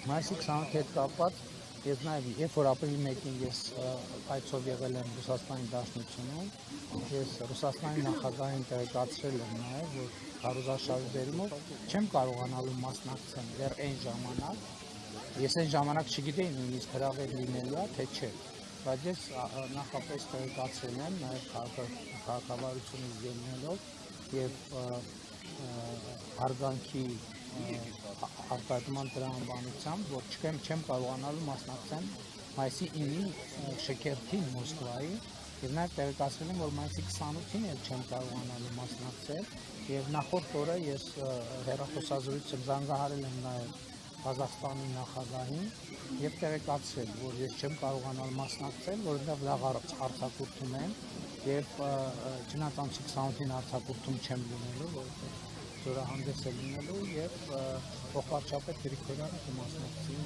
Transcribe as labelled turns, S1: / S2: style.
S1: Մայիսի 28-ի հետ կապված ես նաև երբ որ ապրիլի 1-ին ես այցով եղել եմ Ռուսաստանի Դաշնությունում, ես Ռուսաստանի նախագահին տեղեկացրել եմ նաև, որ քարոզարշավի բերումով չեմ կարողանալու մասնակցել դեռ այն ժամանակ, ես այն ժամանակ չգիտեի նույնիսկ հրավեր լինելու է, թե չէ, բայց ես նախապես տեղեկացրել եմ նաև քաղաքավարությունից ելնելով եւ հարգանքի արտադրման տրամաբանությամբ, որ չեմ կարողանալու մասնակցել մայիսի 9-ի շքերթին Մոսկվայի եւ նաեւ տեղեկացրել եմ, որ մայիսի 28-ին էլ չեմ կարողանալու մասնակցել եւ նախորդ օրը ես հեռախոսազրույցը զանգահարել եմ նաեւ Ղազախստանի նախագահին եւ տեղեկացրել, որ ես չեմ կարողանալ մասնակցել, որովհետեւ լավ արձակուրդում եմ եւ չնայած ամսի 28-ին արձակուրդում չեմ լինելու, որովհետեւ զորահանդես է լինելու եւ փոխվարչապետ Գրիգորյանը կմասնակցի